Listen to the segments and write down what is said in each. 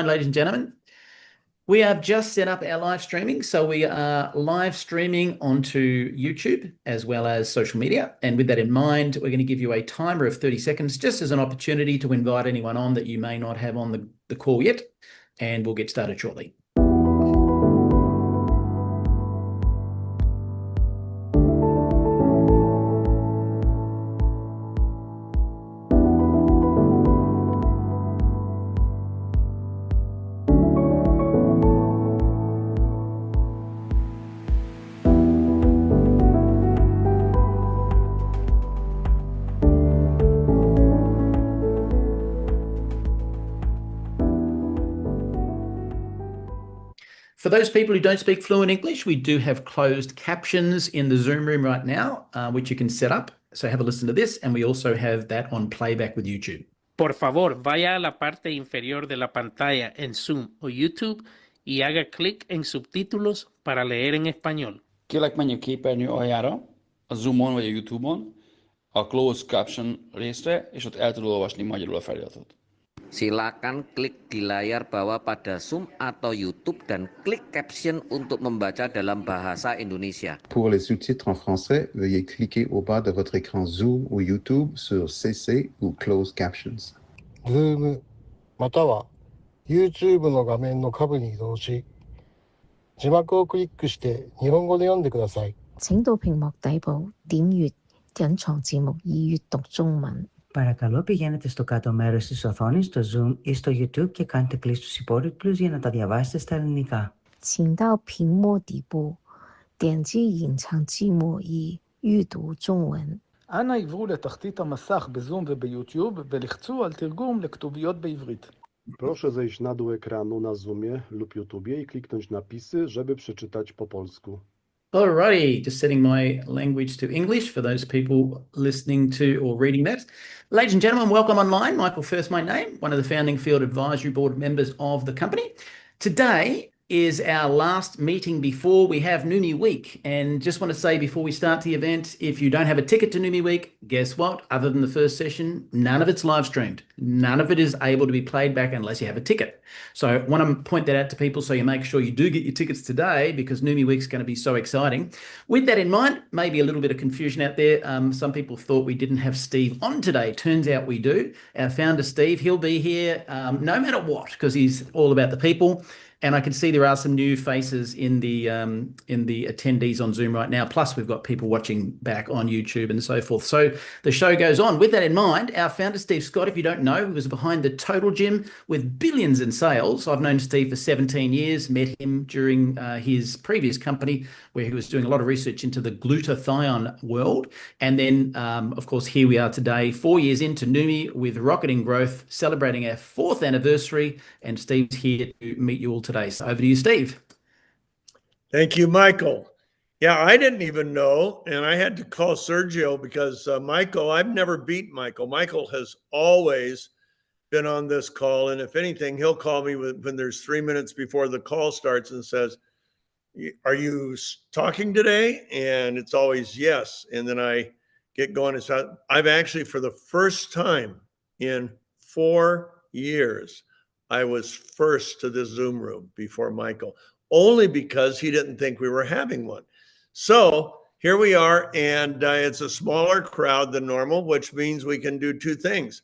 Ladies and gentlemen, we have just set up our live streaming. So we are live streaming onto YouTube as well as social media. And with that in mind, we're going to give you a timer of 30 seconds just as an opportunity to invite anyone on that you may not have on the call yet. And we'll get started shortly. For those people who don't speak fluent English, we do have closed captions in the Zoom room right now, which you can set up. So have a listen to this, and we also have that on playback with YouTube. Por favor, vaya a la parte inferior de la pantalla en Zoom o YouTube y haga clic en subtítulos para leer en español. Kérlek, menj a képernyő aljára, a Zoomon vagy a YouTube-on, a Closed Caption részre, és ott el tud olvasni magyarul a feliratot. Silakan klik di layar bawah pada Zoom atau YouTube dan klik caption untuk membaca dalam bahasa Indonesia. Pour les sous-titres en français, veuillez cliquer au bas de votre écran Zoom ou YouTube sur CC ou Closed Captions. Zoom または YouTube の画面の下部に移動し、字幕をクリックして日本語で読んでください。請到屏幕底部點閱隱藏字幕以閱讀中文。Παρακαλώ πηγαίνετε στο κάτω μέρος της οθόνης, στο Zoom ή στο YouTube και κάντε κλικ στους υπότιτλους για να τα διαβάσετε στα ελληνικά. 請到屏幕底部點擊隱藏字幕以閱讀中文. אנא עברו לתחתית המסך בזום וביוטיוב ולחצו על תרגום לכתוביות בעברית. Proszę zejść na dół ekranu na Zoomie lub YouTubie i kliknąć napisy, żeby przeczytać po polsku. Alrighty, just setting my language to English for those people listening to or reading that. Ladies and gentlemen, welcome online. Michael Firth, my name, one of the founding field advisory board members of the company. Today is our last meeting before we have Neumi Week. And just want to say before we start the event, if you don't have a ticket to Neumi Week, guess what? Other than the first session, none of it's live streamed. None of it is able to be played back unless you have a ticket. So I want to point that out to people so you make sure you do get your tickets today because Neumi Week's going to be so exciting. With that in mind, maybe a little bit of confusion out there. Some people thought we didn't have Steve on today. Turns out we do. Our founder, Steve, he'll be here no matter what because he's all about the people. And I can see there are some new faces in the attendees on Zoom right now. Plus, we've got people watching back on YouTube and so forth. So the show goes on. With that in mind, our founder, Steve Scott, if you don't know, was behind the Total Gym with billions in sales. I've known Steve for 17 years, met him during his previous company where he was doing a lot of research into the glutathione world. And then, of course, here we are today, 4 years into Neumi with rocketing growth, celebrating our 4th anniversary. And Steve's here to meet you all today. So over to you, Steve. Thank you, Michael. Yeah, I didn't even know, and I had to call Sergio because Michael, I've never beat Michael. Michael has always been on this call, and if anything, he'll call me when there's 3 minutes before the call starts and says, "Are you talking today?" And it's always yes, and then I get going. So I've actually, for the first time in 4 years, I was first to this Zoom room before Michael, only because he didn't think we were having one. So here we are, and it's a smaller crowd than normal, which means we can do two things.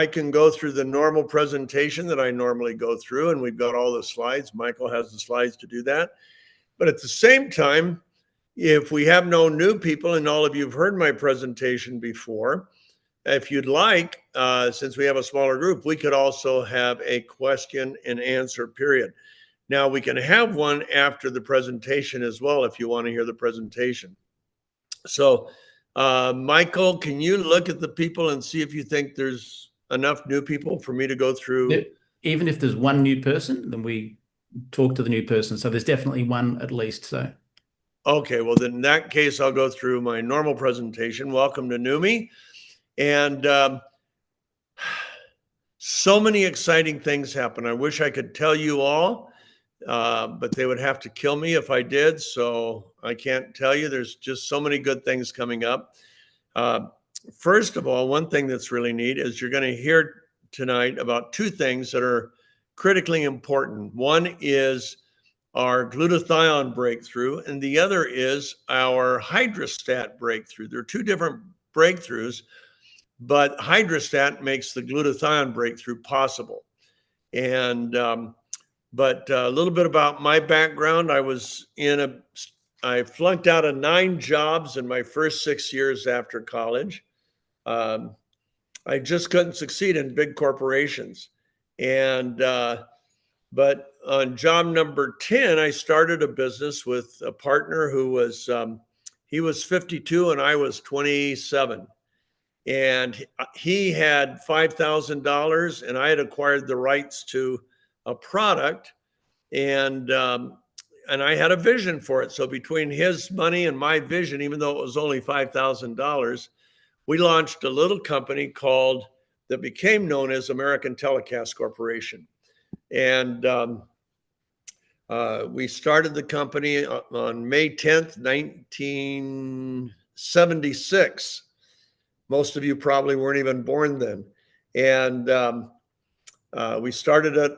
I can go through the normal presentation that I normally go through, and we've got all the slides. Michael has the slides to do that. But at the same time, if we have no new people, and all of you have heard my presentation before, if you'd like, since we have a smaller group, we could also have a question and answer period. Now we can have one after the presentation as well, if you want to hear the presentation. So Michael, can you look at the people and see if you think there's enough new people for me to go through? Even if there's one new person, then we talk to the new person. So there's definitely one at least. So. Okay, well then in that case, I'll go through my normal presentation. Welcome to Neumi. And so many exciting things happen. I wish I could tell you all, but they would have to kill me if I did. So I can't tell you. There's just so many good things coming up. First of all, one thing that's really neat is you're going to hear tonight about two things that are critically important. One is our glutathione breakthrough, and the other is our hydrostat breakthrough. There are two different breakthroughs, but hydrostat makes the glutathione breakthrough possible. And but a little bit about my background. I flunked out of 9 jobs in my first 6 years after college. I just couldn't succeed in big corporations. And but on job number 10, I started a business with a partner who was he was 52 and I was 27. And he had $5,000 and I had acquired the rights to a product, and I had a vision for it. So between his money and my vision, even though it was only $5,000, we launched a little company that became known as American Telecast Corporation. And we started the company on May 10th, 1976. Most of you probably weren't even born then. And we started it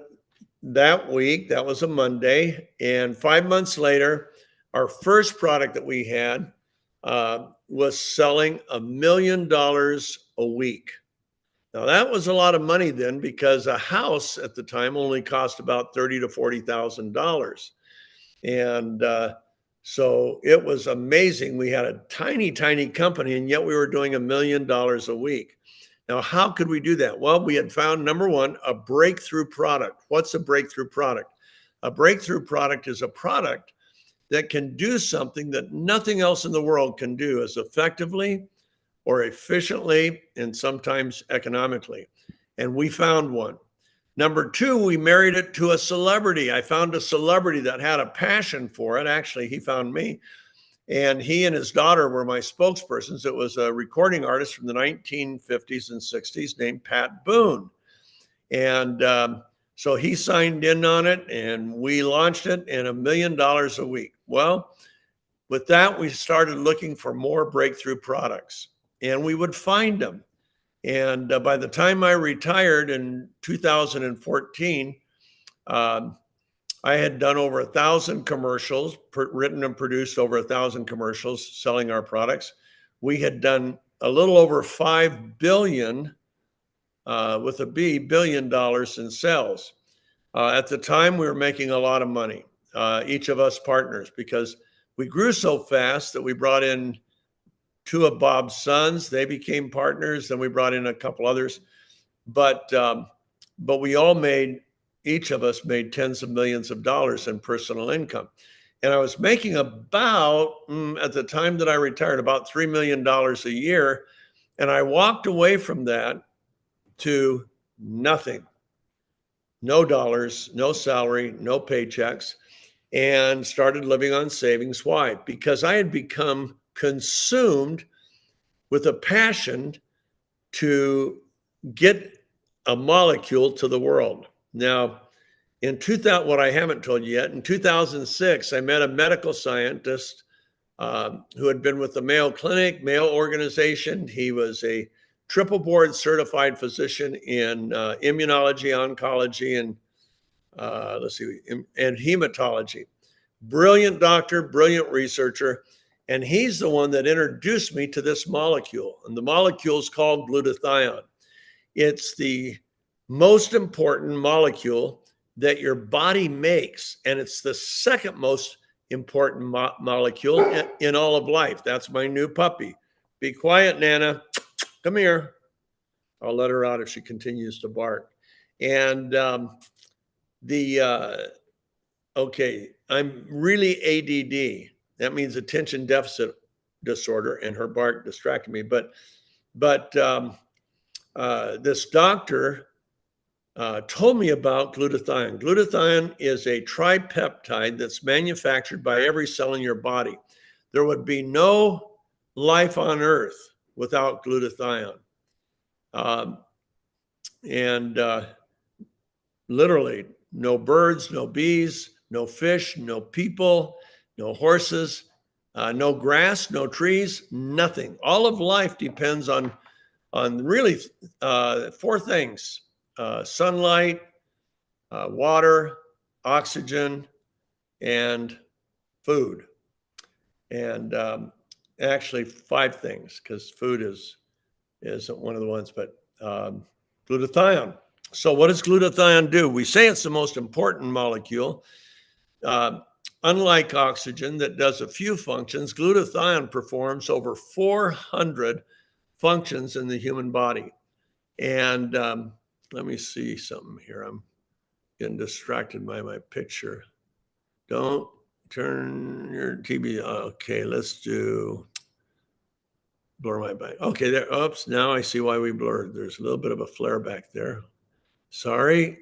that week. That was a Monday. And 5 months later, our first product that we had was selling $1 million a week. Now that was a lot of money then, because a house at the time only cost about $30,000 to $40,000. And so it was amazing. We had a tiny, tiny company, and yet we were doing $1 million a week. Now, how could we do that? Well, we had found, number one, a breakthrough product. What's a breakthrough product? A breakthrough product is a product that can do something that nothing else in the world can do as effectively or efficiently, and sometimes economically. And we found one. Number two, we married it to a celebrity. I found a celebrity that had a passion for it. Actually, he found me. And he and his daughter were my spokespersons. It was a recording artist from the 1950s and 60s named Pat Boone. And so he signed in on it, and we launched it, and $1 million a week. Well, with that, we started looking for more breakthrough products, and we would find them. And by the time I retired in 2014, I had done over 1,000 commercials, written and produced over 1,000 commercials selling our products. We had done a little over $5 billion, with a B, billion dollars in sales. At the time, we were making a lot of money, each of us partners, because we grew so fast that we brought in 2 of Bob's sons. They became partners. Then we brought in a couple others, but we all each of us made tens of millions of dollars in personal income. And I was making about, at the time that I retired, about $3 million a year. And I walked away from that to nothing, no dollars, no salary, no paychecks, and started living on savings. Why? Because I had become consumed with a passion to get a molecule to the world. Now, in 2000, what I haven't told you yet, in 2006, I met a medical scientist who had been with the Mayo Clinic, Mayo Organization. He was a triple board certified physician in immunology, oncology, and and hematology. Brilliant doctor, brilliant researcher. And he's the one that introduced me to this molecule. And the molecule is called glutathione. It's the most important molecule that your body makes. And it's the second most important molecule in all of life. That's my new puppy. Be quiet, Nana. Come here. I'll let her out if she continues to bark. And okay, I'm really ADD. That means attention deficit disorder, and her bark distracted me. But this doctor told me about glutathione. Glutathione is a tripeptide that's manufactured by every cell in your body. There would be no life on Earth without glutathione. Literally, no birds, no bees, no fish, no people, no horses, no grass, no trees, nothing. All of life depends on really 4 things: sunlight, water, oxygen, and food. And actually 5 things, because food isn't one of the ones, but glutathione. So what does glutathione do? We say it's the most important molecule. Unlike oxygen that does a few functions, glutathione performs over 400 functions in the human body. And let me see something here. I'm getting distracted by my picture. Don't turn your TV. Okay, let's do blur my back. Okay, there. Oops, now I see why we blurred. There's a little bit of a flare back there. Sorry.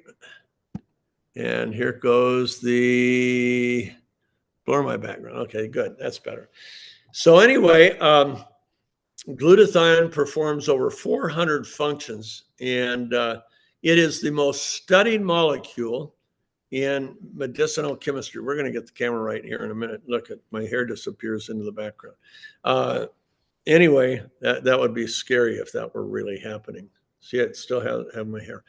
And here goes the blur my background. Okay, good. That's better. So anyway, glutathione performs over 400 functions, and it is the most studied molecule in medicinal chemistry. We're going to get the camera right here in a minute. Look, at my hair disappears into the background. Anyway, that would be scary if that were really happening. See, I still have my hair.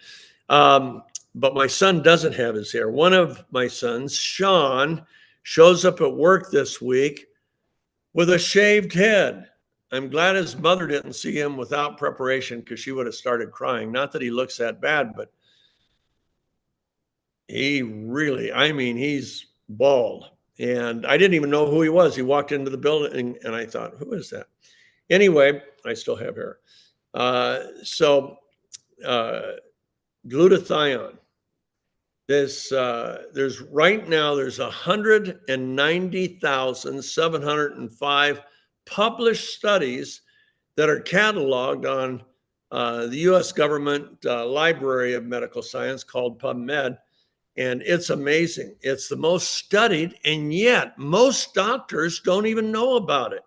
But my son doesn't have his hair. One of my sons, Sean, shows up at work this week with a shaved head. I'm glad his mother didn't see him without preparation, because she would have started crying. Not that he looks that bad, but he really, I mean, he's bald. And I didn't even know who he was. He walked into the building and I thought, who is that? Anyway, I still have hair. Glutathione. There's right now, there's 190,705 published studies that are cataloged on the US government Library of Medical Science, called PubMed. And it's amazing. It's the most studied, and yet most doctors don't even know about it.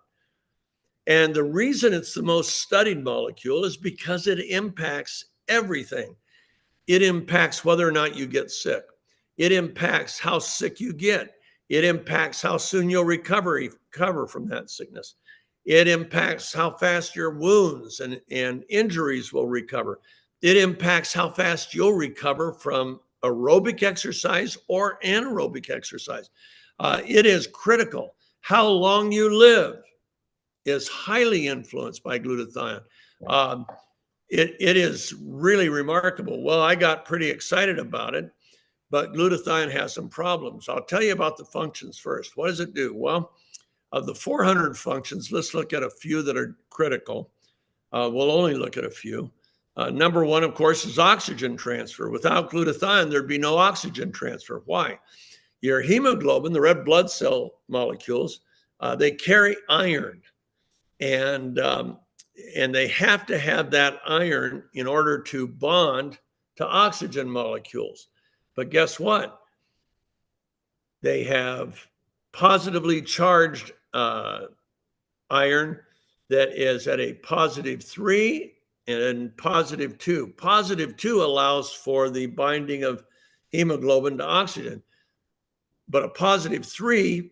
And the reason it's the most studied molecule is because it impacts everything. It impacts whether or not you get sick. It impacts how sick you get. It impacts how soon you'll recover from that sickness. It impacts how fast your wounds and injuries will recover. It impacts how fast you'll recover from aerobic exercise or anaerobic exercise. It is critical. How long you live is highly influenced by glutathione. It is really remarkable. Well, I got pretty excited about it, but glutathione has some problems. I'll tell you about the functions first. What does it do? Well, of the 400 functions, let's look at a few that are critical. We'll only look at a few. Number one, of course, is oxygen transfer. Without glutathione, there'd be no oxygen transfer. Why? Your hemoglobin, the red blood cell molecules, they carry iron. And they have to have that iron in order to bond to oxygen molecules. But guess what? They have positively charged iron that is at a +3 and +2. +2 allows for the binding of hemoglobin to oxygen, but a +3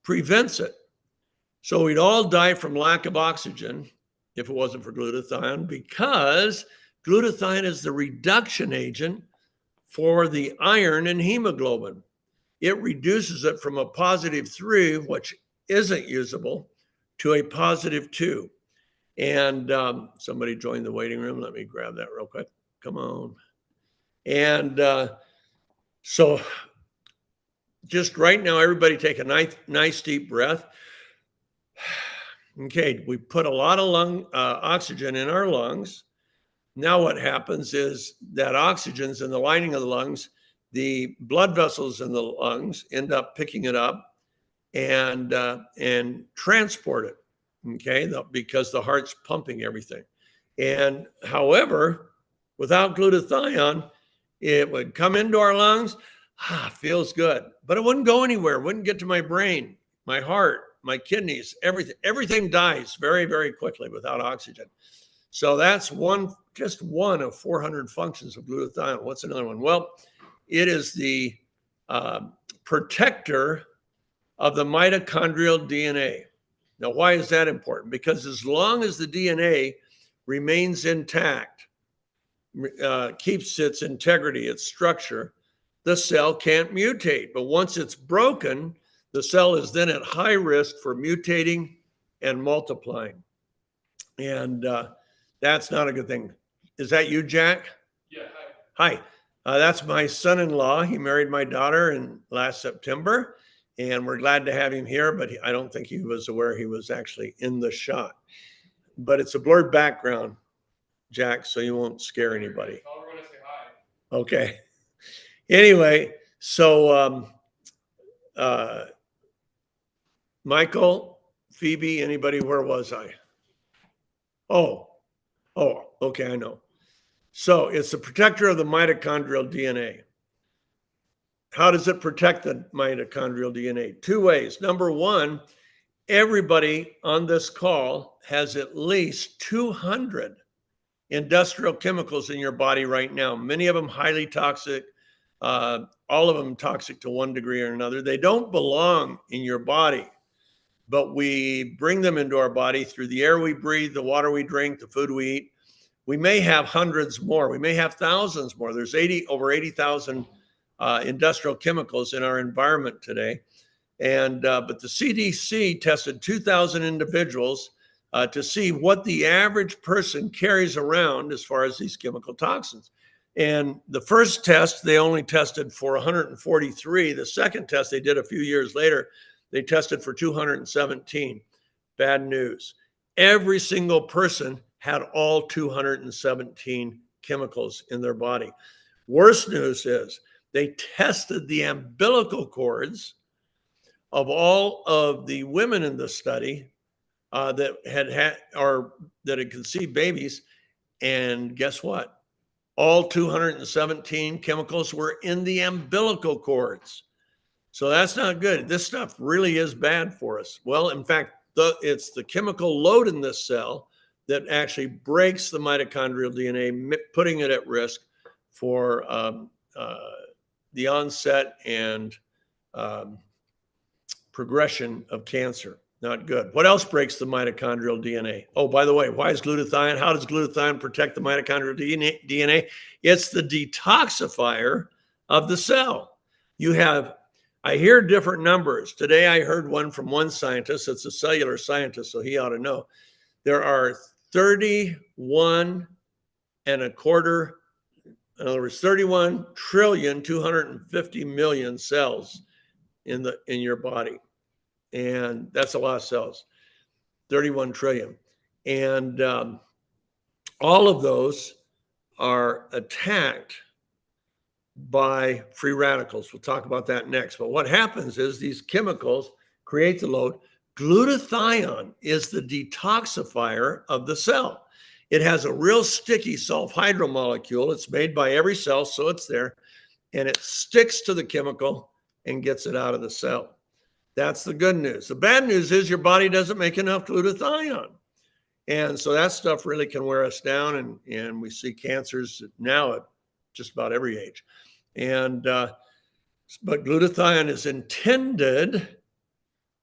prevents it. So we'd all die from lack of oxygen if it wasn't for glutathione, because glutathione is the reduction agent for the iron in hemoglobin. It reduces it from a +3, which isn't usable, to a +2. And somebody joined the waiting room. Let me grab that real quick. Come on. And so just right now, everybody take a nice deep breath. Okay, we put a lot of oxygen in our lungs. Now what happens is that oxygen's in the lining of the lungs. The blood vessels in the lungs end up picking it up and transport it, okay, because the heart's pumping everything. And however, without glutathione, it would come into our lungs, feels good, but it wouldn't go anywhere, wouldn't get to my brain, my heart, my kidneys, everything dies very, very quickly without oxygen. So that's just one of 400 functions of glutathione. What's another one? Well, it is the protector of the mitochondrial DNA. Now, why is that important? Because as long as the DNA remains intact, keeps its integrity, its structure, the cell can't mutate. But once it's broken, the cell is then at high risk for mutating and multiplying. And that's not a good thing. Is that you, Jack? Yeah, hi. Hi. That's my son-in-law. He married my daughter in last September, and we're glad to have him here, but I don't think he was aware he was actually in the shot. But it's a blurred background, Jack, so you won't scare anybody. Tell everyone to say hi. Okay. Anyway, so Michael, Phoebe, anybody, where was I? Oh, okay, I know. So it's the protector of the mitochondrial DNA. How does it protect the mitochondrial DNA? Two ways. Number one, everybody on this call has at least 200 industrial chemicals in your body right now, many of them highly toxic, all of them toxic to one degree or another. They don't belong in your body, but we bring them into our body through the air we breathe, the water we drink, the food we eat. We may have hundreds more. We may have thousands more. There's over 80,000 industrial chemicals in our environment today. And but the CDC tested 2,000 individuals to see what the average person carries around as far as these chemical toxins. And the first test, they only tested for 143. The second test they did a few years later, they tested for 217. Bad news. Every single person had all 217 chemicals in their body. Worst news is they tested the umbilical cords of all of the women in the study that had conceived babies, and guess what? All 217 chemicals were in the umbilical cords. So that's not good. This stuff really is bad for us. Well, in fact, it's the chemical load in this cell that actually breaks the mitochondrial DNA, putting it at risk for the onset and progression of cancer. Not good. What else breaks the mitochondrial DNA? Oh, by the way, why is glutathione? How does glutathione protect the mitochondrial DNA? It's the detoxifier of the cell. I hear different numbers. Today I heard one from one scientist. It's a cellular scientist, so he ought to know. There are 31 and a quarter, in other words, 31,250,000,000 cells in your body. And that's a lot of cells, 31 trillion. And all of those are attacked by free radicals. We'll talk about that next. But what happens is these chemicals create the load. Glutathione is the detoxifier of the cell. It has a real sticky sulfhydryl molecule. It's made by every cell, so it's there. And it sticks to the chemical and gets it out of the cell. That's the good news. The bad news is your body doesn't make enough glutathione. And so that stuff really can wear us down. And we see cancers now at just about every age. But glutathione is intended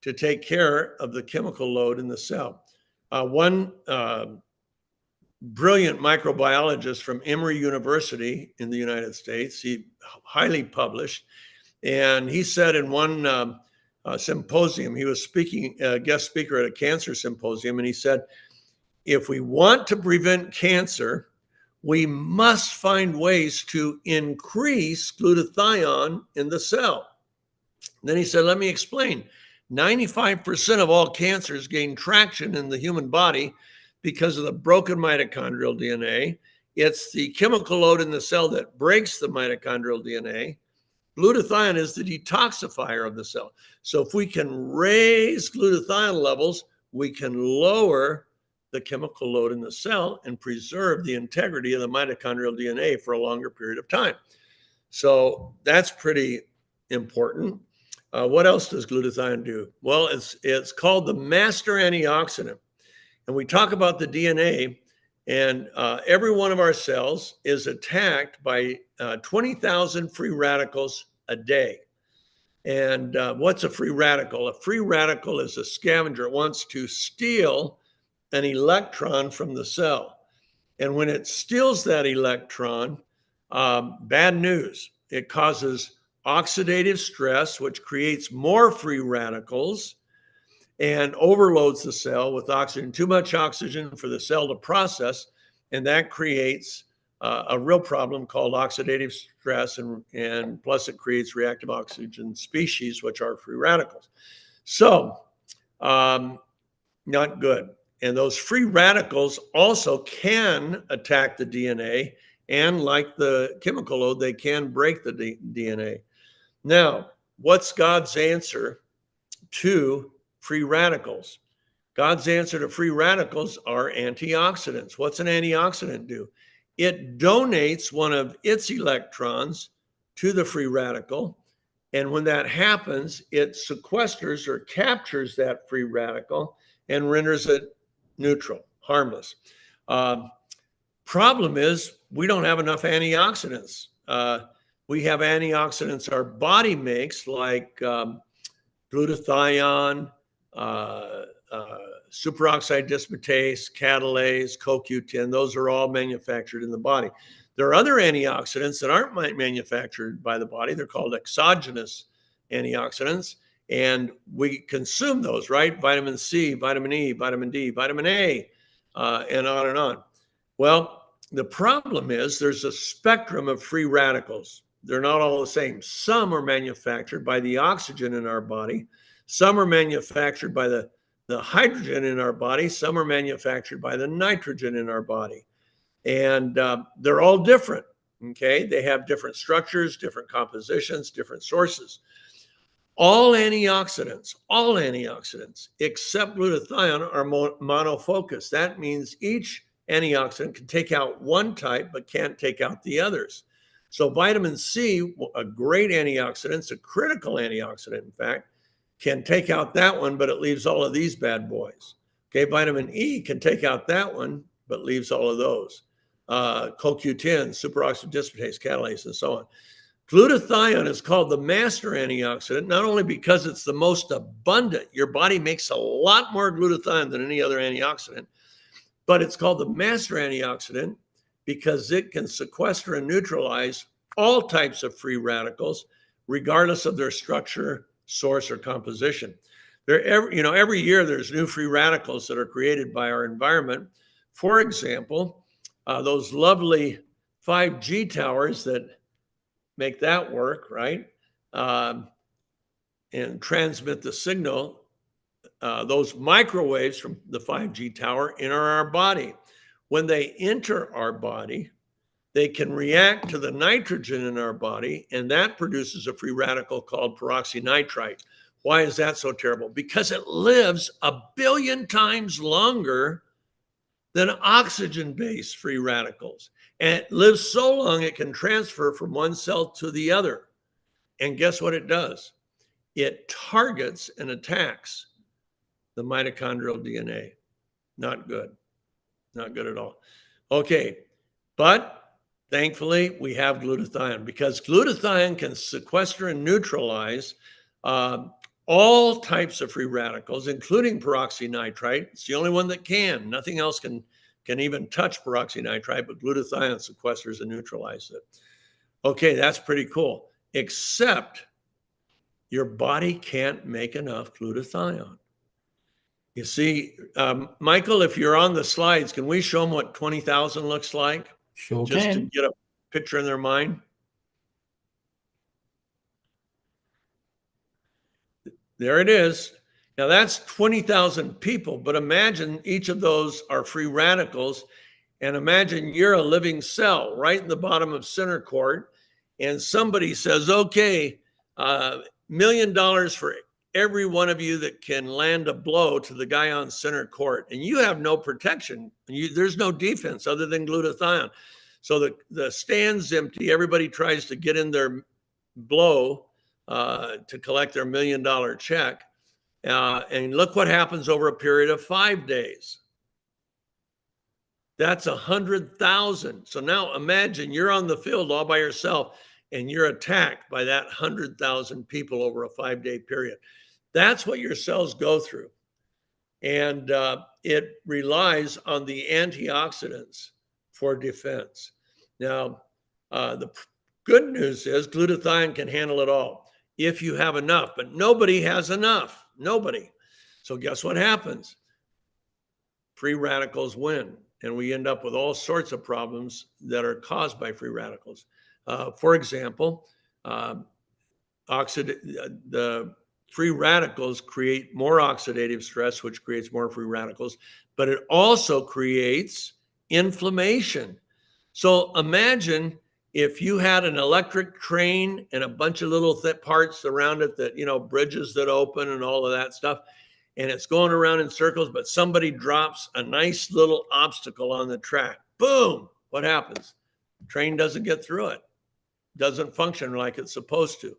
to take care of the chemical load in the cell. One brilliant microbiologist from Emory University in the United States, he highly published, and he said in one symposium, he was speaking, guest speaker at a cancer symposium, and he said, if we want to prevent cancer, we must find ways to increase glutathione in the cell. And then he said, let me explain. 95% of all cancers gain traction in the human body because of the broken mitochondrial DNA. It's the chemical load in the cell that breaks the mitochondrial DNA. Glutathione is the detoxifier of the cell. So if we can raise glutathione levels, we can lower the chemical load in the cell and preserve the integrity of the mitochondrial DNA for a longer period of time. So that's pretty important. What else does glutathione do? Well, it's called the master antioxidant. And we talk about the DNA, and every one of our cells is attacked by 20,000 free radicals a day. And what's a free radical? A free radical is a scavenger. It wants to steal an electron from the cell. And when it steals that electron, bad news. it causes oxidative stress, which creates more free radicals and overloads the cell with oxygen, too much oxygen for the cell to process, and that creates a real problem called oxidative stress, and plus it creates reactive oxygen species, which are free radicals. So, not good. And those free radicals also can attack the DNA, and like the chemical load, they can break the DNA. Now, what's God's answer to free radicals? God's answer to free radicals are antioxidants. What's an antioxidant do? It donates one of its electrons to the free radical. And when that happens, it sequesters or captures that free radical and renders it neutral, harmless. Problem is, we don't have enough antioxidants. We have antioxidants our body makes, like glutathione, superoxide dismutase, catalase, CoQ10. Those are all manufactured in the body. There are other antioxidants that aren't manufactured by the body. They're called exogenous antioxidants, and we consume those, right? Vitamin C, vitamin E, vitamin D, vitamin A, and on and on. Well, the problem is there's a spectrum of free radicals. They're not all the same. Some are manufactured by the oxygen in our body. Some are manufactured by the hydrogen in our body. Some are manufactured by the nitrogen in our body. And they're all different, okay? They have different structures, different compositions, different sources. All antioxidants, except glutathione, are monofocus. That means each antioxidant can take out one type, but can't take out the others. So vitamin C, a great antioxidant, it's a critical antioxidant, in fact, can take out that one, but it leaves all of these bad boys. Okay, vitamin E can take out that one, but leaves all of those. CoQ10, superoxide dismutase, catalase, and so on. Glutathione is called the master antioxidant, not only because it's the most abundant. Your body makes a lot more glutathione than any other antioxidant, but it's called the master antioxidant because it can sequester and neutralize all types of free radicals, regardless of their structure, source, or composition. Every year there's new free radicals that are created by our environment. For example, those lovely 5G towers that make that work, right? And transmit the signal, those microwaves from the 5G tower enter our body. When they enter our body, they can react to the nitrogen in our body, and that produces a free radical called peroxynitrite. Why is that so terrible? Because it lives 1 billion times longer than oxygen-based free radicals. And it lives so long it can transfer from one cell to the other. And guess what it does? It targets and attacks the mitochondrial DNA. Not good. Not good at all. Okay, but thankfully, we have glutathione, because glutathione can sequester and neutralize all types of free radicals, including peroxynitrite. It's the only one that can. Nothing else can even touch peroxynitrite, but glutathione sequesters and neutralizes it. Okay, that's pretty cool, except your body can't make enough glutathione. You see, Michael, if you're on the slides, can we show them what 20,000 looks like? Sure Just can. to get a picture in their mind. There it is. Now that's 20,000 people, but imagine each of those are free radicals. And imagine you're a living cell right in the bottom of center court, and somebody says, okay, $1 million for every one of you that can land a blow to the guy on center court. And you have no protection. There's no defense other than glutathione. So the stand's empty. Everybody tries to get in their blow to collect their $1 million check. And look what happens over a period of 5 days. That's 100,000. So now imagine you're on the field all by yourself and you're attacked by that 100,000 people over a 5-day period. That's what your cells go through. And it relies on the antioxidants for defense. Now, the Good news is glutathione can handle it all if you have enough, but nobody has enough. Nobody. So guess what happens? Free radicals win, and we end up with all sorts of problems that are caused by free radicals. For example, the free radicals create more oxidative stress, which creates more free radicals, but it also creates inflammation. So imagine if you had an electric train and a bunch of little parts around it that, bridges that open and all of that stuff, and it's going around in circles, but somebody drops a nice little obstacle on the track. Boom! What happens? Train doesn't get through it. Doesn't function like it's supposed to.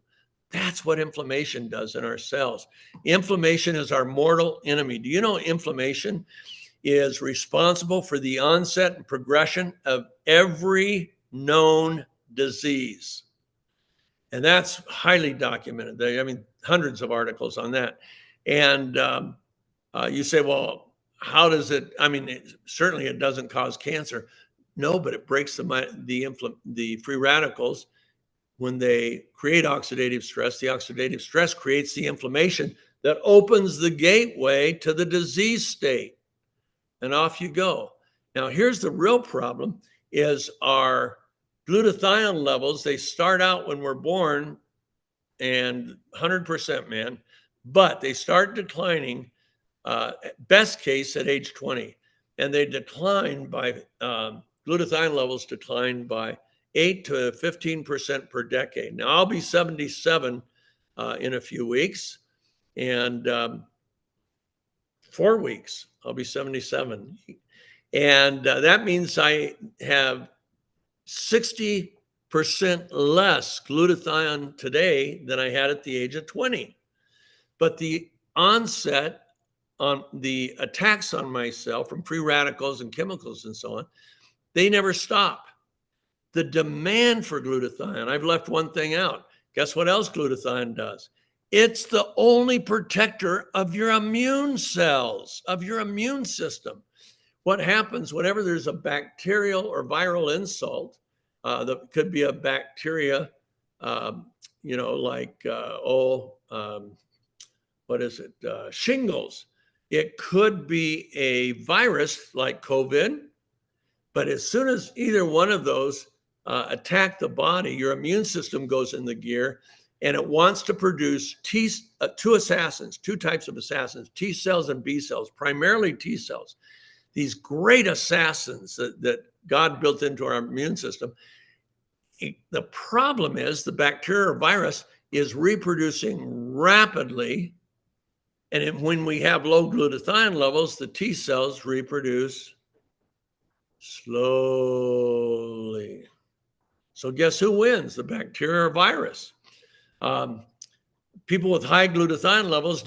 That's what inflammation does in our cells. Inflammation is our mortal enemy. Do you know inflammation is responsible for the onset and progression of every known disease? And that's highly documented. Hundreds of articles on that. And you say, well, how does it? Certainly it doesn't cause cancer. No, but it breaks the free radicals. When they create oxidative stress, the oxidative stress creates the inflammation that opens the gateway to the disease state. And off you go. Now, here's the real problem is our glutathione levels. They start out when we're born and 100%, man, but they start declining, best case at age 20. And they decline by, glutathione levels decline by 8 to 15% per decade. Now, I'll be 77 in a few weeks, and 4 weeks, I'll be 77. And that means I have 60% less glutathione today than I had at the age of 20. But the onset on the attacks on my cell from free radicals and chemicals and so on, they never stop. The demand for glutathione, I've left one thing out. Guess what else glutathione does? It's the only protector of your immune cells, of your immune system. What happens whenever there's a bacterial or viral insult, that could be a bacteria, shingles. It could be a virus like COVID, but as soon as either one of those attack the body, your immune system goes in the gear, and it wants to produce two types of assassins, T cells and B cells, primarily T cells. These great assassins that God built into our immune system. The problem is the bacteria or virus is reproducing rapidly, and when we have low glutathione levels, the T cells reproduce slowly. So guess who wins, the bacteria or virus? People with high glutathione levels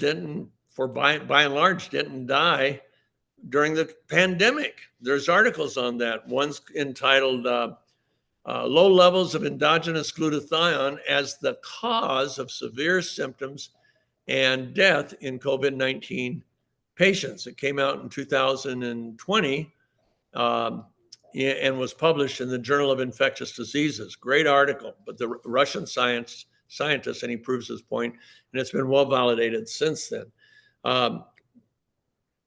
by and large, didn't die during the pandemic. There's articles on that. One's entitled Low Levels of Endogenous Glutathione as the Cause of Severe Symptoms and Death in COVID-19 Patients. It came out in 2020. And was published in the Journal of Infectious Diseases. Great article, but the Russian scientist, and he proves his point, and it's been well validated since then.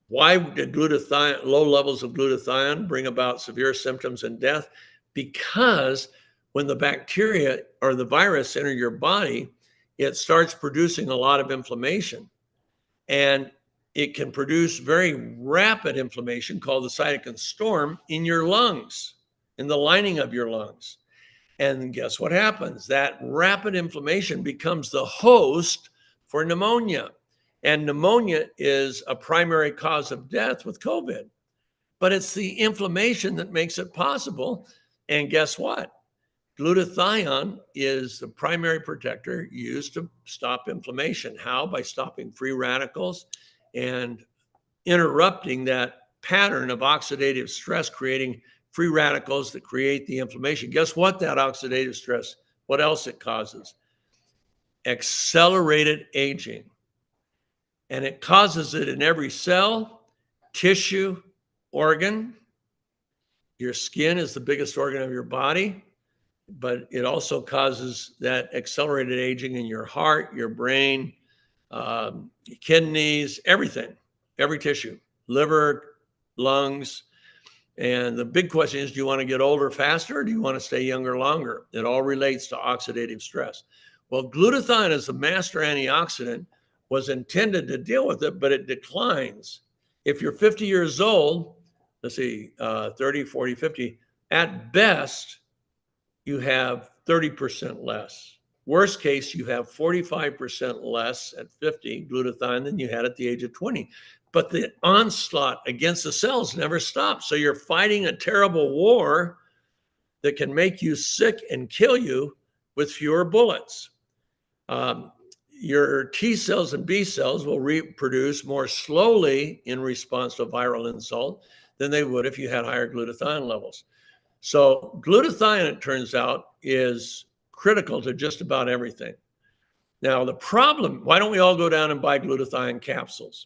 Why did low levels of glutathione bring about severe symptoms and death? Because when the bacteria or the virus enter your body, it starts producing a lot of inflammation. And it can produce very rapid inflammation called the cytokine storm in your lungs, in the lining of your lungs. And guess what happens? That rapid inflammation becomes the host for pneumonia. And pneumonia is a primary cause of death with COVID. But it's the inflammation that makes it possible. And guess what? Glutathione is the primary protector used to stop inflammation. How? By stopping free radicals and interrupting that pattern of oxidative stress, creating free radicals that create the inflammation. Guess what? That oxidative stress, what else it causes? Accelerated aging. And it causes it in every cell, tissue, organ. Your skin is the biggest organ of your body. but it also causes that accelerated aging in your heart, your brain, kidneys, everything, every tissue, liver, lungs. And the big question is, do you want to get older faster or do you want to stay younger longer? It all relates to oxidative stress. Well, glutathione as a master antioxidant was intended to deal with it, but it declines. If you're 50 years old, let's see, 30, 40, 50, at best, you have 30% less. Worst case, you have 45% less at 50 glutathione than you had at the age of 20. But the onslaught against the cells never stops. So you're fighting a terrible war that can make you sick and kill you with fewer bullets. Your T cells and B cells will reproduce more slowly in response to viral insult than they would if you had higher glutathione levels. So glutathione, it turns out, is critical to just about everything. Now, the problem, why don't we all go down and buy glutathione capsules?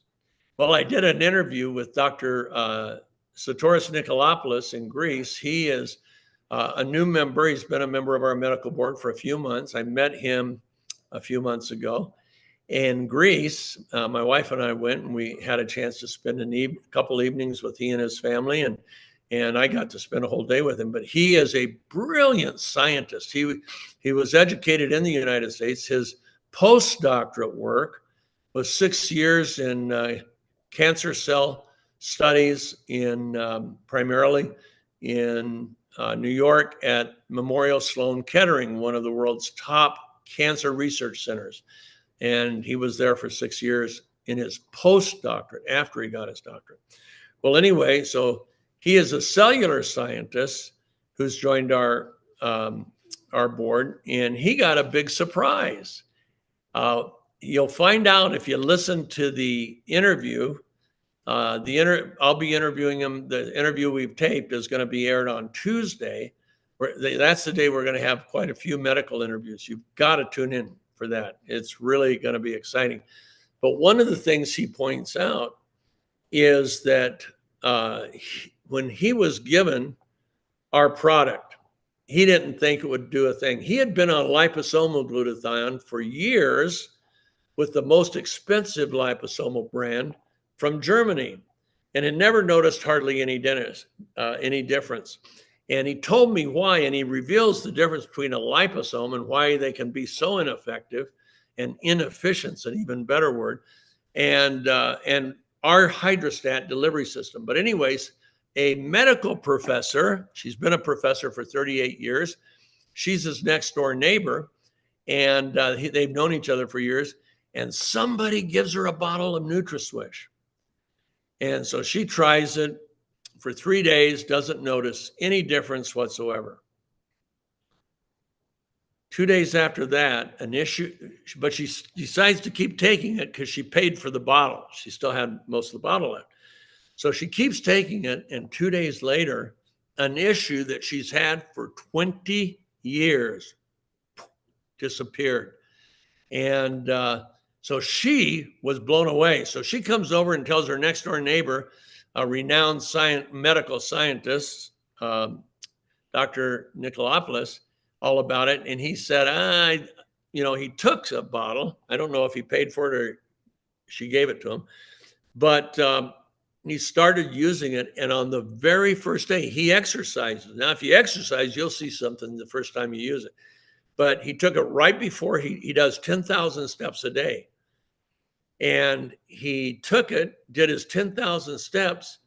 Well, I did an interview with Dr. Satoris Nikolopoulos in Greece. He is a new member. He's been a member of our medical board for a few months. I met him a few months ago in Greece. My wife and I went, and we had a chance to spend a couple evenings with he and his family, and I got to spend a whole day with him. But he is a brilliant scientist. He was educated in the United States. His postdoctorate work was 6 years in cancer cell studies in primarily in New York at Memorial Sloan Kettering, one of the world's top cancer research centers. And he was there for 6 years in his postdoctorate after he got his doctorate. Well, anyway, so he is a cellular scientist who's joined our board, and he got a big surprise. You'll find out if you listen to the interview. I'll be interviewing him. The interview we've taped is going to be aired on Tuesday. That's the day we're going to have quite a few medical interviews. You've got to tune in for that. It's really going to be exciting. But one of the things he points out is that when he was given our product, he didn't think it would do a thing. He had been on liposomal glutathione for years with the most expensive liposomal brand from Germany, and had never noticed hardly any difference. And he told me why, and he reveals the difference between a liposome and why they can be so ineffective and inefficient, an even better word, and our hydrostat delivery system. But anyways, a medical professor, she's been a professor for 38 years. She's his next door neighbor, and they've known each other for years. And somebody gives her a bottle of NutraSwish. And so she tries it for 3 days, doesn't notice any difference whatsoever. 2 days after that, an issue, but she decides to keep taking it because she paid for the bottle. She still had most of the bottle left. So she keeps taking it, and 2 days later, an issue that she's had for 20 years disappeared. And so she was blown away. So she comes over and tells her next door neighbor, a renowned medical scientist, Dr. Nikolopoulos, all about it. And he said, he took a bottle. I don't know if he paid for it or she gave it to him, but he started using it. And on the very first day, he exercises. Now, if you exercise, you'll see something the first time you use it. But he took it right before he does 10,000 steps a day. And he took it, did his 10,000 steps.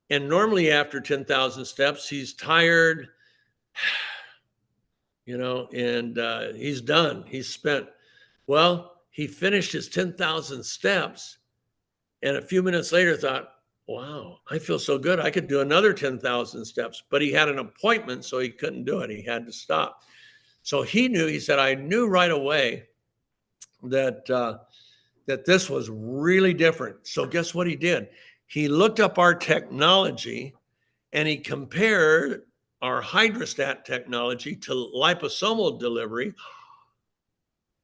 And normally after 10,000 steps, he's tired, and he's done. He's spent. Well, he finished his 10,000 steps. And a few minutes later thought, wow, I feel so good. I could do another 10,000 steps. But he had an appointment, so he couldn't do it. He had to stop. So he said, I knew right away that this was really different. So guess what he did? He looked up our technology and he compared our hydrostat technology to liposomal delivery.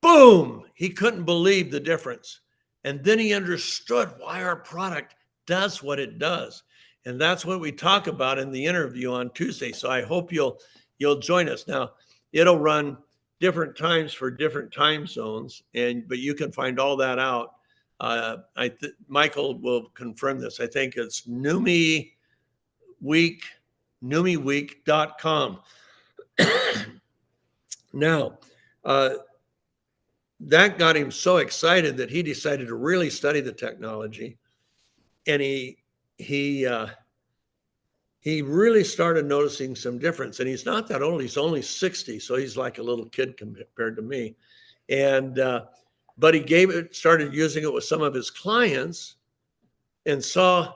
Boom! He couldn't believe the difference. And then he understood why our product does what it does. And that's what we talk about in the interview on Tuesday. So I hope you'll join us. Now, it'll run different times for different time zones, but you can find all that out. Michael will confirm this. I think it's NeumiWeek.com. Now, that got him so excited that he decided to really study the technology, and he really started noticing some difference. And he's not that old; he's only 60, so he's like a little kid compared to me. And but he started using it with some of his clients, and saw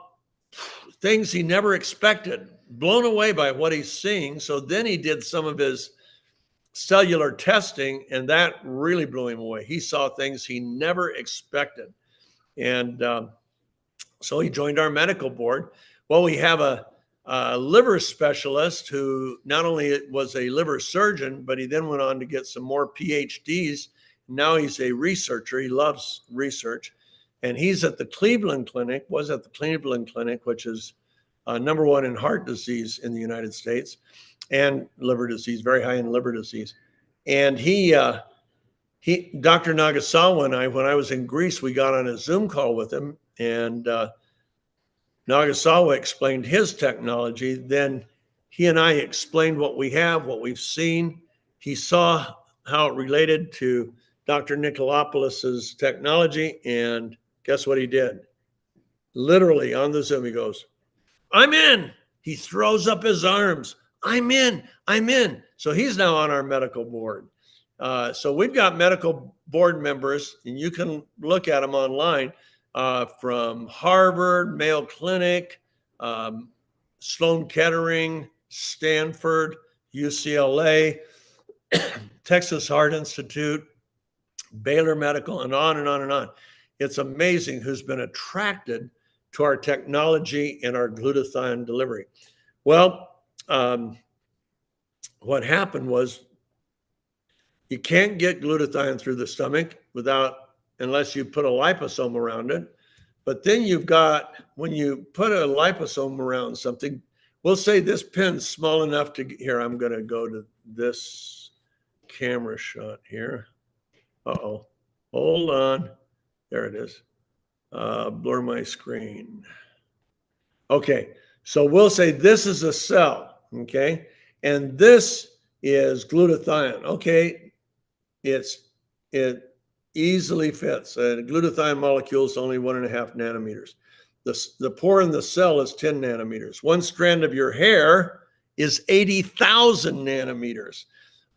things he never expected. Blown away by what he's seeing. So then he did some of his cellular testing, and that really blew him away. He saw things he never expected. And so he joined our medical board. Well, we have a liver specialist who not only was a liver surgeon, but he then went on to get some more PhDs. Now he's a researcher. He loves research. And he's at the Cleveland Clinic, which is number one in heart disease in the United States, and liver disease, very high in liver disease. And Dr. Nagasawa and I, when I was in Greece, we got on a Zoom call with him, and Nagasawa explained his technology. Then he and I explained what we have, what we've seen. He saw how it related to Dr. Nikolapoulos's technology, and guess what he did? Literally on the Zoom, he goes, "I'm in." He throws up his arms. "I'm in. I'm in." So he's now on our medical board. So we've got medical board members, and you can look at them online, from Harvard, Mayo Clinic, Sloan Kettering, Stanford, UCLA, Texas Heart Institute, Baylor Medical, and on and on and on. It's amazing who's been attracted to our technology and our glutathione delivery. Well, what happened was, you can't get glutathione through the stomach unless you put a liposome around it. But then when you put a liposome around something, we'll say this pin's small enough here, I'm going to go to this camera shot here. Uh-oh, hold on. There it is. Blur my screen. Okay, so we'll say this is a cell, okay? And this is glutathione, okay? It easily fits. A glutathione molecule is only 1.5 nanometers. The pore in the cell is 10 nanometers. One strand of your hair is 80,000 nanometers.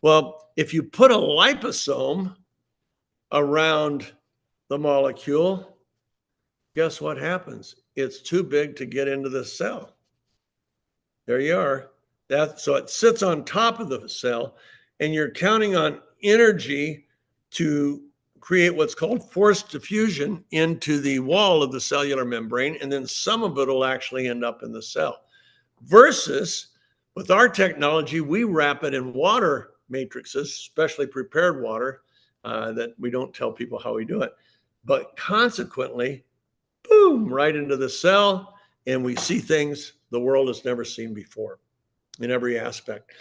Well, if you put a liposome around the molecule, guess what happens? It's too big to get into the cell. There you are. So it sits on top of the cell, and you're counting on energy to create what's called forced diffusion into the wall of the cellular membrane, and then some of it will actually end up in the cell. Versus with our technology, we wrap it in water matrices, specially prepared water, that we don't tell people how we do it. But consequently, boom, right into the cell, and we see things the world has never seen before in every aspect.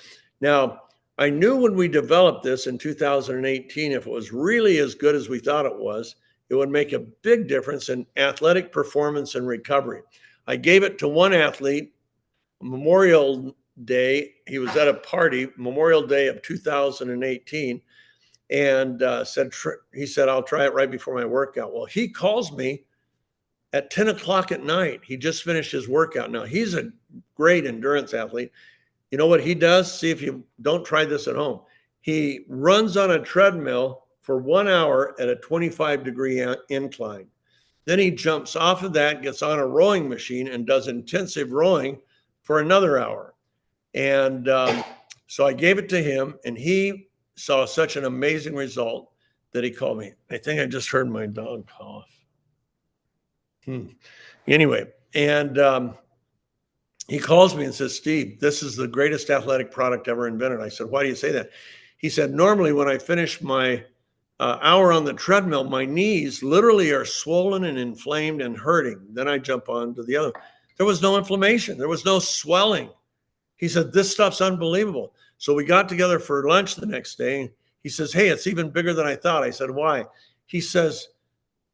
Now, I knew when we developed this in 2018, if it was really as good as we thought it was, it would make a big difference in athletic performance and recovery. I gave it to one athlete, Memorial Day. He was at a party, Memorial Day of 2018, and he said, "I'll try it right before my workout." Well, he calls me at 10 o'clock at night. He just finished his workout. Now, he's a great endurance athlete. You know what he does? See if you don't try this at home. He runs on a treadmill for 1 hour at a 25-degree incline. Then he jumps off of that, gets on a rowing machine, and does intensive rowing for another hour. And so I gave it to him, and he saw such an amazing result that he called me. I think I just heard my dog cough. Anyway, and he calls me and says, "Steve, this is the greatest athletic product ever invented." I said, "Why do you say that?" He said, "Normally when I finish my hour on the treadmill, my knees literally are swollen and inflamed and hurting. Then I jump on to the other. There was no inflammation. There was no swelling." He said, "This stuff's unbelievable." So we got together for lunch the next day. He says, hey, it's even bigger than I thought. I said, why? He says,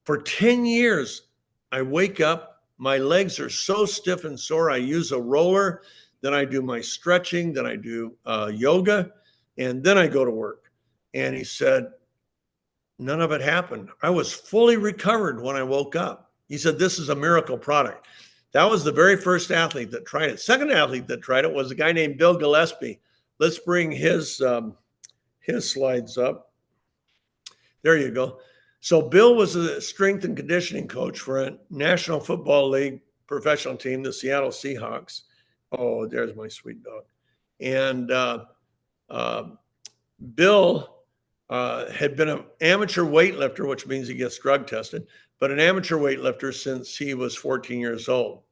for 10 years, I wake up, my legs are so stiff and sore. I use a roller, then I do my stretching, then I do yoga, and then I go to work. And he said, none of it happened. I was fully recovered when I woke up. He said, this is a miracle product. That was the very first athlete that tried it. Second athlete that tried it was a guy named Bill Gillespie. Let's bring his slides up. There you go. So Bill was a strength and conditioning coach for a National Football League professional team, the Seattle Seahawks. Oh, there's my sweet dog. And Bill had been an amateur weightlifter, which means he gets drug tested, but an amateur weightlifter since he was 14 years old.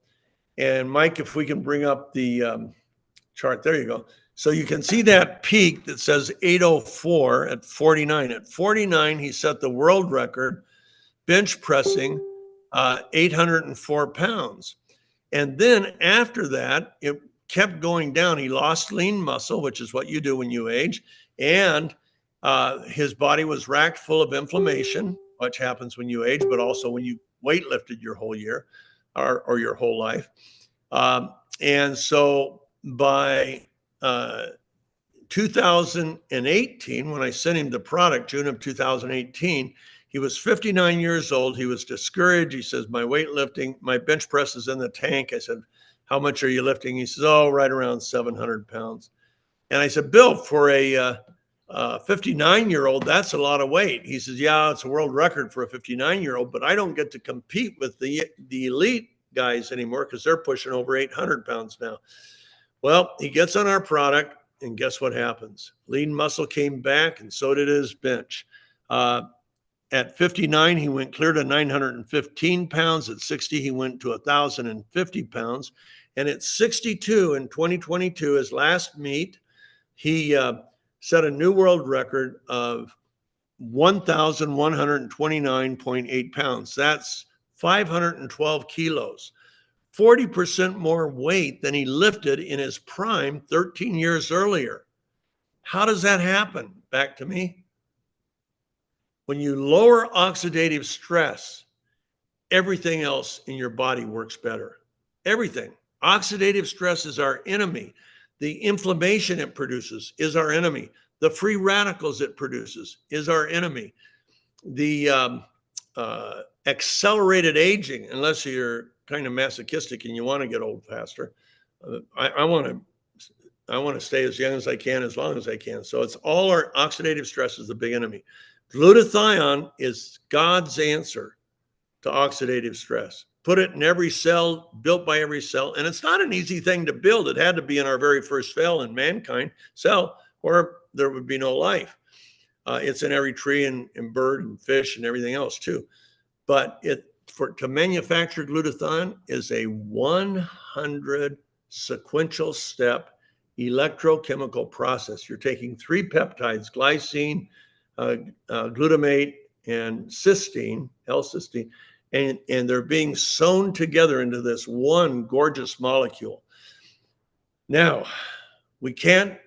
And Mike, if we can bring up the chart, there you go. So you can see that peak that says 804 at 49. At 49, he set the world record bench pressing 804 pounds. And then after that, it kept going down. He lost lean muscle, which is what you do when you age. And his body was racked full of inflammation, which happens when you age, but also when you weightlifted your whole year or your whole life. And so by 2018, when I sent him the product, June of 2018, he was 59 years old. He was discouraged. He says, my weightlifting, my bench press is in the tank. I said, how much are you lifting? He says, oh, right around 700 pounds. And I said, Bill, for a 59-year-old, that's a lot of weight. He says, yeah, it's a world record for a 59-year-old, but I don't get to compete with the elite guys anymore because they're pushing over 800 pounds now. Well, he gets on our product, and guess what happens? Lean muscle came back, and so did his bench. At 59, he went clear to 915 pounds. At 60, he went to 1,050 pounds. And at 62 in 2022, his last meet, he set a new world record of 1,129.8 pounds. That's 512 kilos. 40% more weight than he lifted in his prime 13 years earlier. How does that happen? Back to me. When you lower oxidative stress, everything else in your body works better. Everything. Oxidative stress is our enemy. The inflammation it produces is our enemy. The free radicals it produces is our enemy. The accelerated aging, unless you're kind of masochistic and you want to get old faster. I want to stay as young as I can, as long as I can. So it's all our oxidative stress is the big enemy. Glutathione is God's answer to oxidative stress. Put it in every cell, built by every cell. And it's not an easy thing to build. It had to be in our very first cell in mankind cell, or there would be no life. It's in every tree and bird and fish and everything else too. But to manufacture glutathione is a 100 sequential step electrochemical process. You're taking 3 peptides, glycine, glutamate, and cysteine, L-cysteine, and they're being sewn together into this one gorgeous molecule. Now, we can't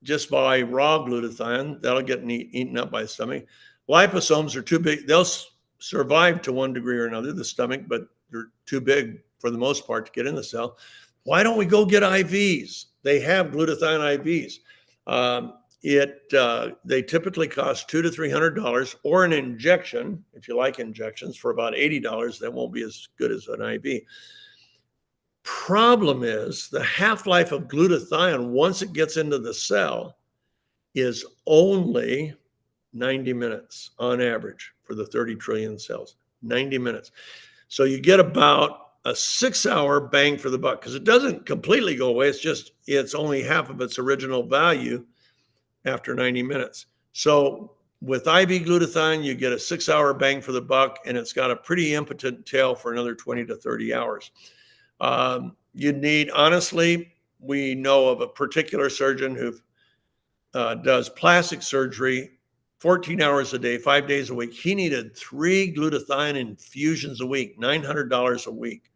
just buy raw glutathione. That'll get eaten up by the stomach. Liposomes are too big. They'll survive to one degree or another, the stomach, but they're too big for the most part to get in the cell. Why don't we go get IVs? They have glutathione IVs. They typically cost $200 to $300, or an injection, if you like injections, for about $80. That won't be as good as an IV. Problem is the half-life of glutathione, once it gets into the cell, is only 90 minutes on average for the 30 trillion cells, 90 minutes. So you get about a 6-hour bang for the buck, because it doesn't completely go away. It's only half of its original value after 90 minutes. So with IV glutathione, you get a 6-hour bang for the buck, and it's got a pretty impotent tail for another 20 to 30 hours. You need, honestly, we know of a particular surgeon who does plastic surgery 14 hours a day, 5 days a week. He needed 3 glutathione infusions a week, $900 a week.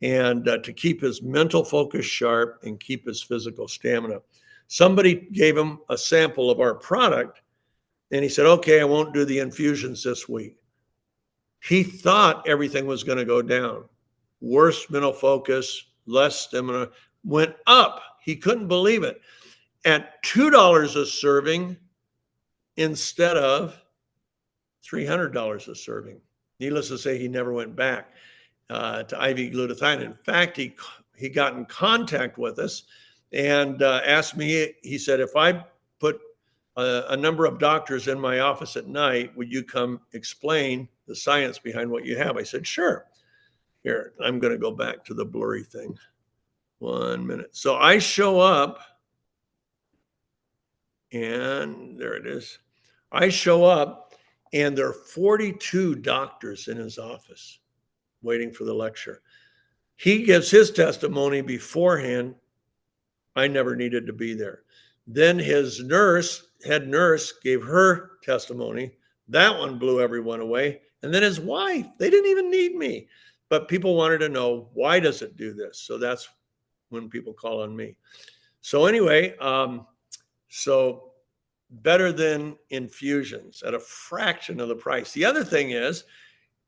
And to keep his mental focus sharp and keep his physical stamina. Somebody gave him a sample of our product, and he said, okay, I won't do the infusions this week. He thought everything was going to go down. Worse mental focus, less stamina, went up. He couldn't believe it. At $2 a serving instead of $300 a serving. Needless to say, he never went back to IV glutathione. In fact, he got in contact with us and asked me, he said, if I put a number of doctors in my office at night, would you come explain the science behind what you have? I said, sure. Here, I'm going to go back to the blurry thing. 1 minute. So I show up, and there it is. I show up, and there are 42 doctors in his office waiting for the lecture. He gives his testimony beforehand. I never needed to be there. Then his head nurse, gave her testimony. That one blew everyone away. And then his wife, they didn't even need me. But people wanted to know, why does it do this? So that's when people call on me. So anyway, so better than infusions at a fraction of the price. The other thing is,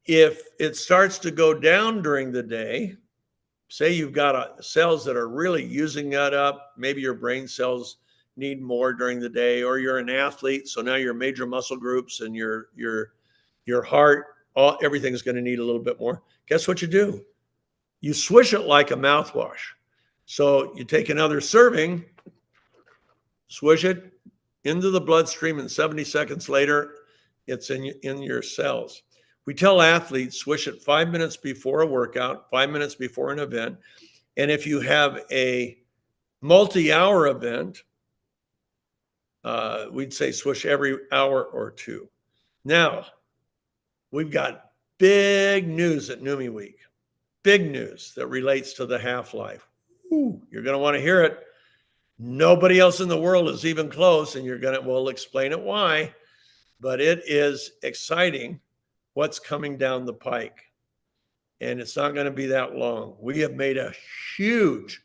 if it starts to go down during the day, say you've got cells that are really using that up, maybe your brain cells need more during the day, or you're an athlete, so now your major muscle groups and your heart, everything's going to need a little bit more. Guess what you do? You swish it like a mouthwash. So you take another serving, swish it into the bloodstream, and 70 seconds later, it's in your cells. We tell athletes, swish it 5 minutes before a workout, 5 minutes before an event. And if you have a multi-hour event, we'd say swish every hour or two. Now, we've got big news at Neumi Week. Big news that relates to the half-life. You're going to want to hear it. Nobody else in the world is even close, and we'll explain it why. But it is exciting what's coming down the pike. And it's not going to be that long. We have made a huge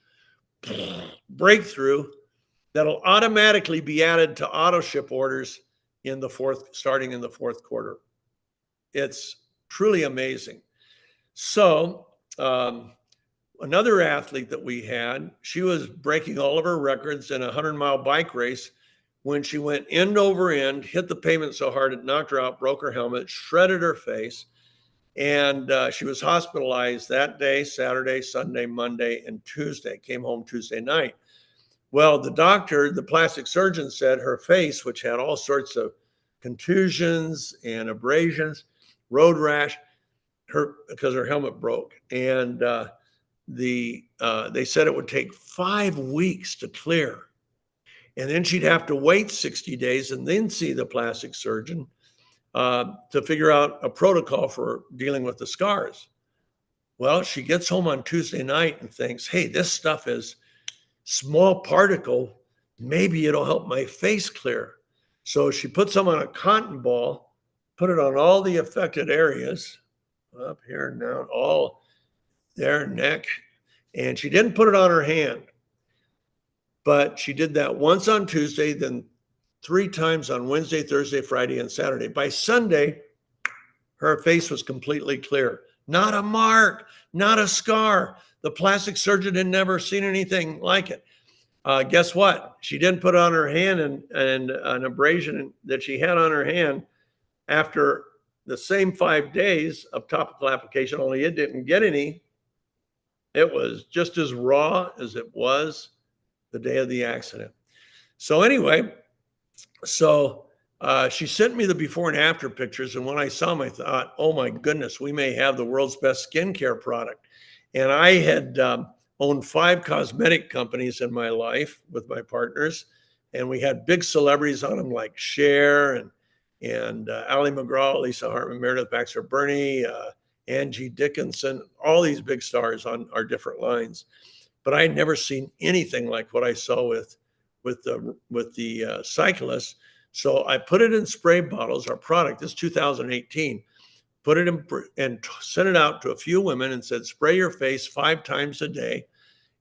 breakthrough that'll automatically be added to auto ship orders starting in the fourth quarter. It's truly amazing. So another athlete that we had, she was breaking all of her records in a 100-mile bike race when she went end over end, hit the pavement so hard it knocked her out, broke her helmet, shredded her face. And she was hospitalized that day, Saturday, Sunday, Monday, and Tuesday. Came home Tuesday night. Well, the plastic surgeon said her face, which had all sorts of contusions and abrasions, road rash, because her helmet broke. And they said it would take 5 weeks to clear. And then she'd have to wait 60 days and then see the plastic surgeon to figure out a protocol for dealing with the scars. Well, she gets home on Tuesday night and thinks, hey, this stuff is small particle. Maybe it'll help my face clear. So she puts them on a cotton ball, put it on all the affected areas, up here and down, all their neck. And she didn't put it on her hand. But she did that once on Tuesday, then 3 times on Wednesday, Thursday, Friday, and Saturday. By Sunday, her face was completely clear. Not a mark, not a scar. The plastic surgeon had never seen anything like it. Guess what? She didn't put it on her hand, and an abrasion that she had on her hand after the same 5 days of topical application, only it didn't get any. It was just as raw as it was the day of the accident. So anyway, she sent me the before and after pictures. And when I saw them, I thought, oh my goodness, we may have the world's best skincare product. And I had owned 5 cosmetic companies in my life with my partners. And we had big celebrities on them like Cher and Ali McGraw, Lisa Hartman, Meredith Baxter Birney, Angie Dickinson, all these big stars on our different lines. But I had never seen anything like what I saw with the cyclists. So I put it in spray bottles. Our product, this 2018, put it in and sent it out to a few women and said, spray your face 5 times a day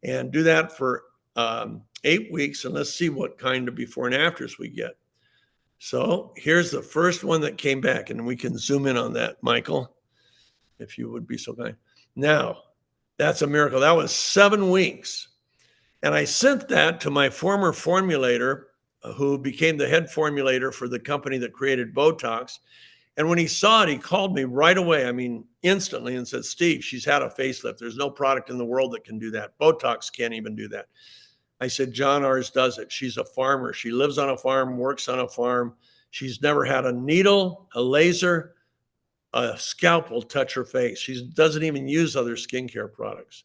and do that for 8 weeks, and let's see what kind of before and afters we get. So here's the first one that came back, and we can zoom in on that, Michael, if you would be so kind. Now, that's a miracle. That was 7 weeks. And I sent that to my former formulator, who became the head formulator for the company that created Botox. And when he saw it, he called me right away. I mean, instantly, and said, Steve, she's had a facelift. There's no product in the world that can do that. Botox can't even do that. I said, John, ours does it. She's a farmer. She lives on a farm, works on a farm. She's never had a needle, a laser, a scalpel touch her face. She doesn't even use other skincare products.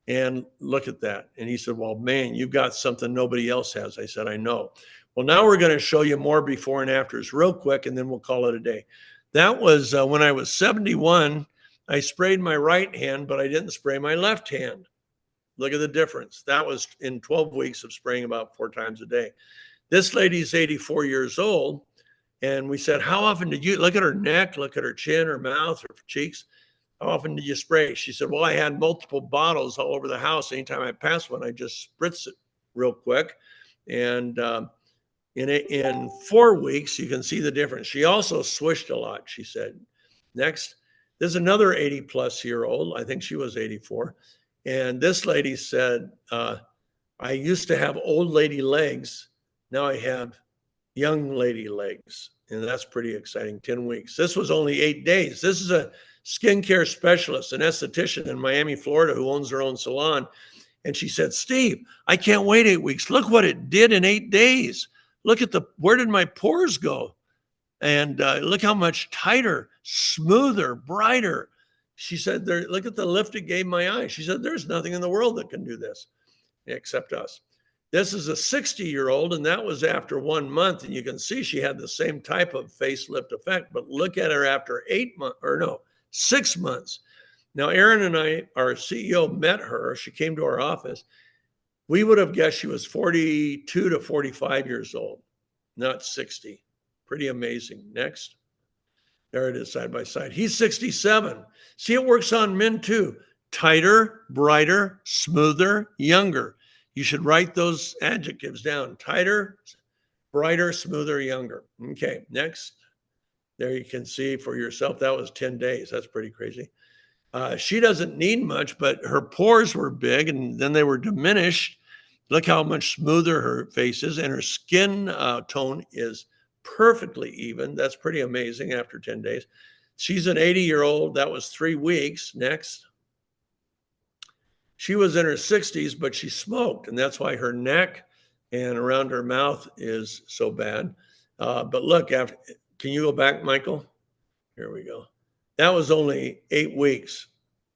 And look at that. And he said, well, man, you've got something nobody else has. I said, I know. Well, now we're going to show you more before and afters real quick, and then we'll call it a day. That was when I was 71. I sprayed my right hand, but I didn't spray my left hand. Look at the difference. That was in 12 weeks of spraying about 4 times a day. This lady's 84 years old. And we said, how often did you look at her neck, look at her chin, her mouth, her cheeks? How often did you spray? She said, well, I had multiple bottles all over the house. Anytime I passed one, I just spritz it real quick. And in 4 weeks, you can see the difference. She also swished a lot, she said. Next, there's another 80-plus-year-old. I think she was 84. And this lady said, I used to have old lady legs. Now I have young lady legs. And that's pretty exciting, 10 weeks. This was only 8 days. This is a skincare specialist, an esthetician in Miami, Florida, who owns her own salon. And she said, Steve, I can't wait 8 weeks. Look what it did in 8 days. Look at where did my pores go? And look how much tighter, smoother, brighter. She said, look at the lift it gave my eyes. She said, there's nothing in the world that can do this except us. This is a 60-year-old, and that was after 1 month. And you can see she had the same type of facelift effect, but look at her after 6 months. Now, Aaron and I, our CEO, met her. She came to our office. We would have guessed she was 42 to 45 years old, not 60. Pretty amazing. Next. There it is, side by side. He's 67. See, it works on men too. Tighter, brighter, smoother, younger. You should write those adjectives down. Tighter, brighter, smoother, younger. Okay, next. There you can see for yourself, that was 10 days. That's pretty crazy. She doesn't need much, but her pores were big and then they were diminished. Look how much smoother her face is, and her skin tone is perfectly even. That's pretty amazing after 10 days. She's an 80-year-old. That was 3 weeks. Next. She was in her 60s, but she smoked, and that's why her neck and around her mouth is so bad. But look, can you go back, Michael? Here we go. That was only 8 weeks.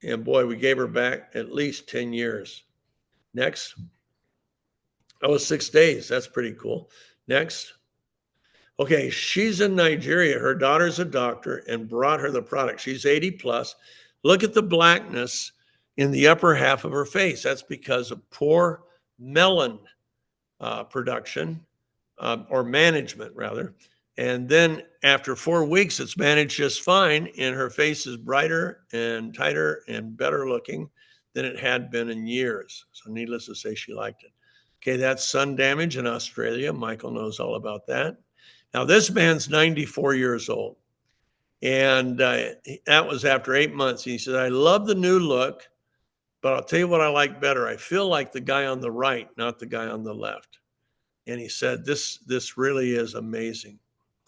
And boy, we gave her back at least 10 years. Next. That was 6 days. That's pretty cool. Next. Okay, she's in Nigeria. Her daughter's a doctor and brought her the product. She's 80 plus. Look at the blackness in the upper half of her face. That's because of poor melon production or management, rather. And then after 4 weeks, it's managed just fine, and her face is brighter and tighter and better looking than it had been in years. So needless to say, she liked it. Okay, that's sun damage in Australia. Michael knows all about that. Now, this man's 94 years old, and that was after 8 months. He said, I love the new look, but I'll tell you what I like better. I feel like the guy on the right, not the guy on the left. And he said, this really is amazing.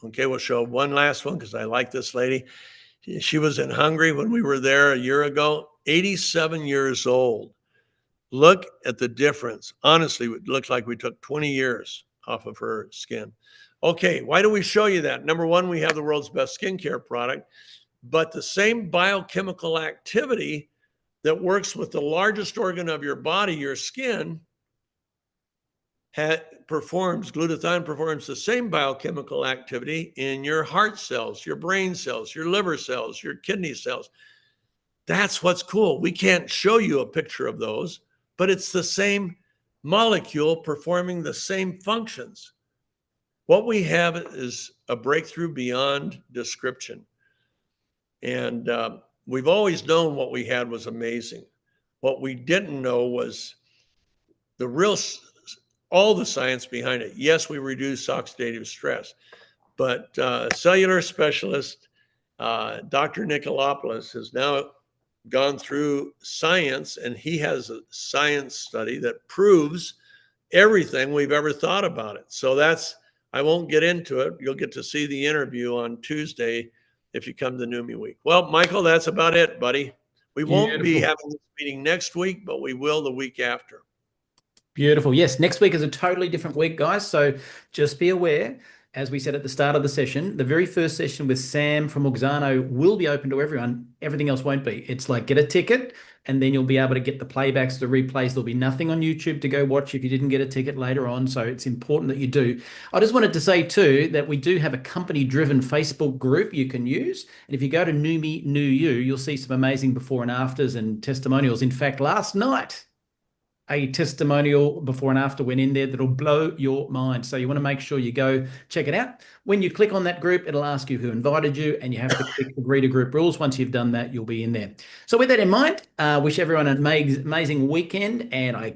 Okay, we'll show one last one because I like this lady. She was in Hungary when we were there a year ago, 87 years old. Look at the difference. Honestly, it looks like we took 20 years off of her skin. Okay, why do we show you that? Number one, we have the world's best skincare product, but the same biochemical activity that works with the largest organ of your body, your skin, glutathione performs the same biochemical activity in your heart cells, your brain cells, your liver cells, your kidney cells. That's what's cool. We can't show you a picture of those, but it's the same molecule performing the same functions. What we have is a breakthrough beyond description. And we've always known what we had was amazing. What we didn't know was the real all the science behind it. Yes, we reduce oxidative stress, but cellular specialist Dr. Nicolopoulos has now gone through science, and he has a science study that proves everything we've ever thought about it. So I won't get into it. You'll get to see the interview on Tuesday if you come to Neumi Week. Well, Michael, that's about it, buddy. We won't be having this meeting next week, but we will the week after. Beautiful. Yes, next week is a totally different week, guys. So just be aware, as we said at the start of the session, the very first session with Sam from Auxano will be open to everyone. Everything else won't be. It's like get a ticket, and then you'll be able to get the playbacks, the replays. There'll be nothing on YouTube to go watch if you didn't get a ticket later on. So it's important that you do. I just wanted to say too that we do have a company-driven Facebook group you can use. And if you go to Neumi New You, you'll see some amazing before and afters and testimonials. In fact, last night, a testimonial before and after went in there that'll blow your mind. So you want to make sure you go check it out. When you click on that group, it'll ask you who invited you, and you have to click agree to group rules. Once you've done that, you'll be in there. So with that in mind, wish everyone an amazing weekend, and I